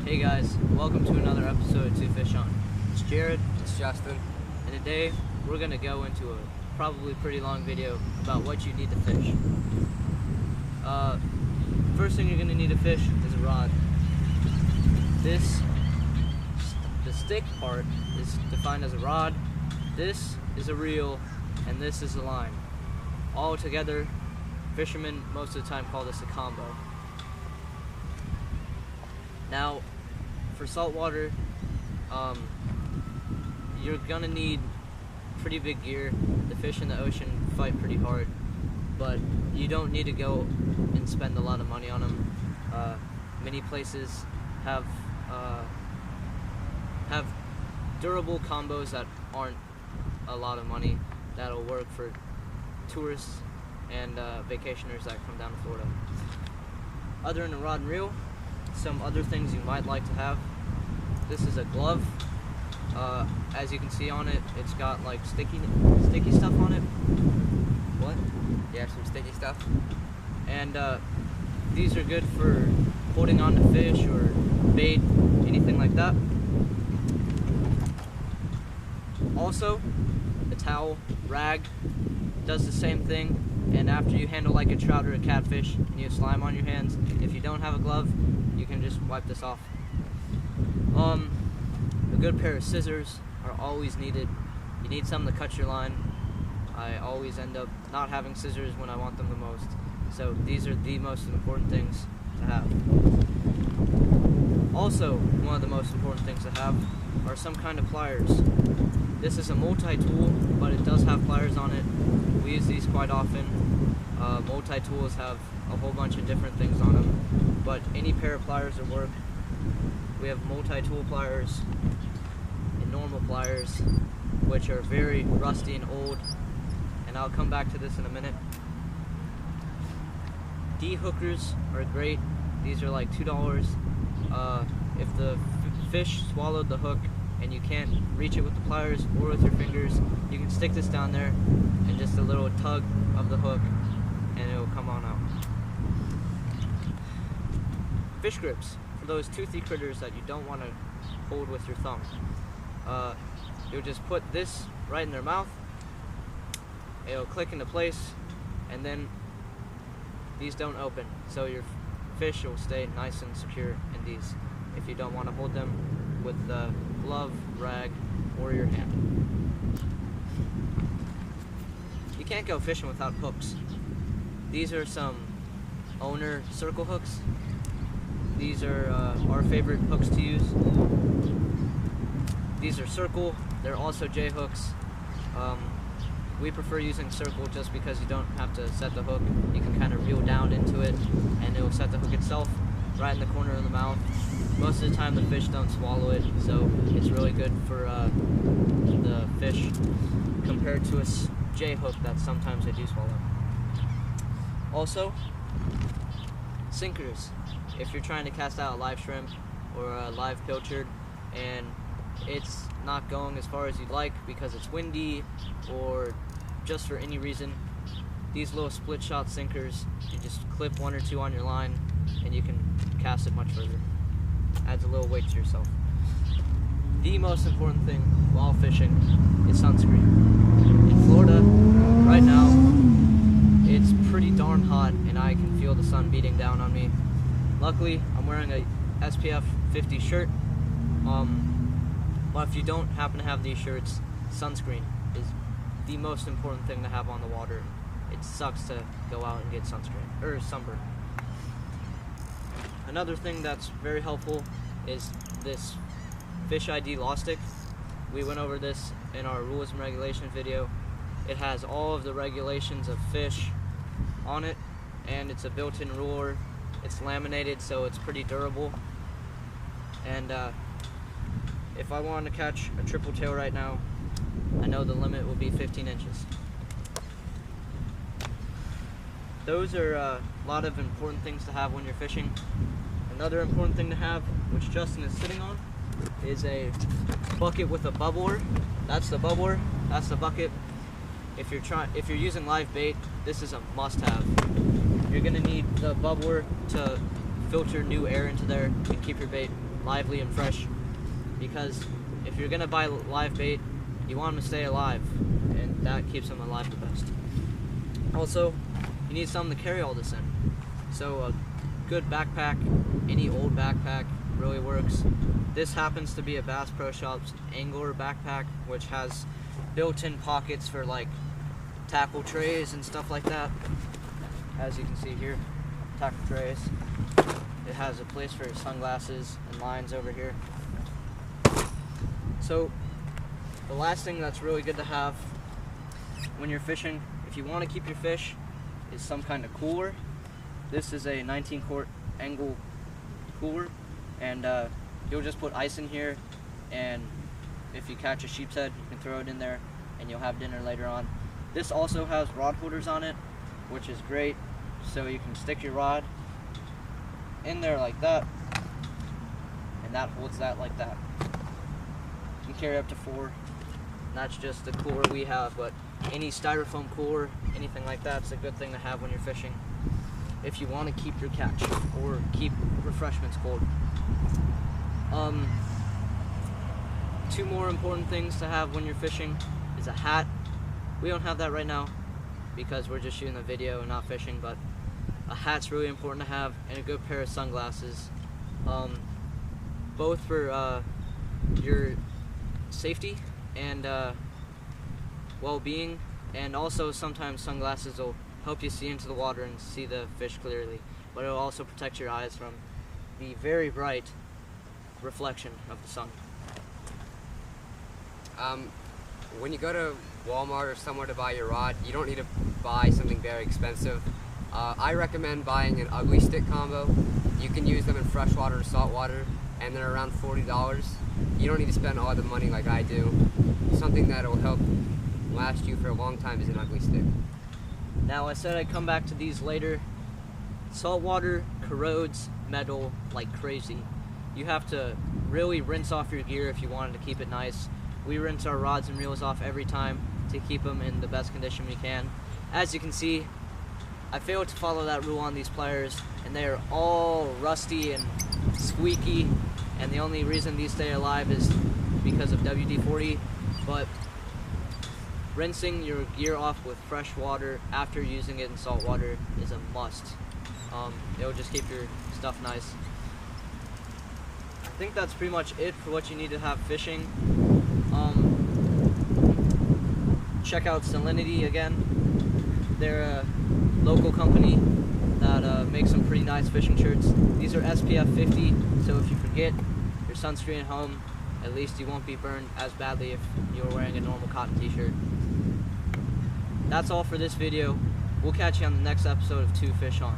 Hey guys, welcome to another episode of Two Fish On. It's Jared. It's Justin. And today we're going to go into a probably pretty long video about what you need to fish. First thing you're going to need to fish is a rod. The stick part is defined as a rod, this is a reel, and this is a line. All together, fishermen most of the time call this a combo. Now, for saltwater, you're gonna need pretty big gear. The fish in the ocean fight pretty hard, but you don't need to go and spend a lot of money on them. Many places have durable combos that aren't a lot of money that'll work for tourists and vacationers that come down to Florida. Other than a rod and reel, some other things you might like to have. This is a glove. As you can see on it, it's got like sticky stuff on it. What? Yeah, some sticky stuff. And these are good for holding on to fish or bait, anything like that. Also, a towel, rag, does the same thing. And after you handle like a trout or a catfish and you have slime on your hands, if you don't have a glove, you can just wipe this off. A good pair of scissors are always needed. You need something to cut your line. I always end up not having scissors when I want them the most. So these are the most important things to have. Also, one of the most important things to have are some kind of pliers. This is a multi-tool, but it does have pliers on it. We use these quite often. Multi-tools have a whole bunch of different things on them, but any pair of pliers will work. We have multi-tool pliers and normal pliers, which are very rusty and old, and I'll come back to this in a minute. D-hookers are great. These are like $2. If the fish swallowed the hook and you can't reach it with the pliers or with your fingers, you can stick this down there and just a little tug of the hook and it will come on out. Fish grips, for those toothy critters that you don't want to hold with your thumb. You'll just put this right in their mouth, it'll click into place, and then these don't open, so your fish will stay nice and secure in these if you don't want to hold them with the glove, rag, or your hand. You can't go fishing without hooks. These are some owner circle hooks. These are our favorite hooks to use. These are circle, they're also J hooks. We prefer using circle just because you don't have to set the hook. You can kind of reel down into it and it will set the hook itself right in the corner of the mouth. Most of the time the fish don't swallow it, so it's really good for the fish compared to a J hook that sometimes they do swallow. Also, sinkers. If you're trying to cast out a live shrimp or a live pilchard and it's not going as far as you'd like because it's windy or just for any reason, these little split shot sinkers, you just clip one or two on your line and you can cast it much further. Adds a little weight to yourself. The most important thing while fishing is sunscreen. In Florida, right now, it's pretty darn hot and I can feel the sun beating down on me. Luckily, I'm wearing a SPF 50 shirt, but if you don't happen to have these shirts, sunscreen is the most important thing to have on the water. It sucks to go out and get sunscreen, or sunburn. Another thing that's very helpful is this Fish ID Law Stick. We went over this in our rules and regulations video. It has all of the regulations of fish on it, and it's a built-in ruler. It's laminated, so it's pretty durable. And if I wanted to catch a triple tail right now, I know the limit will be 15 inches. Those are a lot of important things to have when you're fishing. Another important thing to have, which Justin is sitting on, is a bucket with a bubbler. That's the bubbler, that's the bucket. If you're using live bait, this is a must-have. You're gonna need the bubbler to filter new air into there and keep your bait lively and fresh. Because if you're gonna buy live bait, you want them to stay alive, and that keeps them alive the best. Also, you need something to carry all this in. So a good backpack, any old backpack really works. This happens to be a Bass Pro Shops angler backpack, which has built-in pockets for like tackle trays and stuff like that. As you can see here, tackle trays. It has a place for sunglasses and lines over here. So the last thing that's really good to have when you're fishing, if you want to keep your fish, is some kind of cooler. This is a 19-quart angle cooler, and you'll just put ice in here, and if you catch a sheep's head, you can throw it in there and you'll have dinner later on. This also has rod holders on it, which is great, so you can stick your rod in there like that, and that holds that like that. You can carry up to 4, and that's just the cooler we have, but any styrofoam cooler, anything like that's a good thing to have when you're fishing if you want to keep your catch or keep refreshments cold. 2 more important things to have when you're fishing is a hat. We don't have that right now because we're just shooting a video and not fishing, but a hat's really important to have, and a good pair of sunglasses, both for your safety and well-being, and also sometimes sunglasses will help you see into the water and see the fish clearly, but it will also protect your eyes from the very bright reflection of the sun. When you go to Walmart or somewhere to buy your rod, you don't need to buy something very expensive. I recommend buying an ugly stick combo. You can use them in freshwater or saltwater, and they're around $40. You don't need to spend all the money like I do. Something that will help last you for a long time is an ugly stick. Now, I said I'd come back to these later. Saltwater corrodes metal like crazy. You have to really rinse off your gear if you wanted to keep it nice. We rinse our rods and reels off every time to keep them in the best condition we can. As you can see, I failed to follow that rule on these pliers, and they are all rusty and squeaky, and the only reason these stay alive is because of WD-40, but rinsing your gear off with fresh water after using it in salt water is a must. It'll just keep your stuff nice. I think that's pretty much it for what you need to have fishing. Check out Salinity again. They're a local company that makes some pretty nice fishing shirts. These are SPF 50, so if you forget your sunscreen at home, at least you won't be burned as badly if you were wearing a normal cotton t-shirt. That's all for this video. We'll catch you on the next episode of 2 Fish On.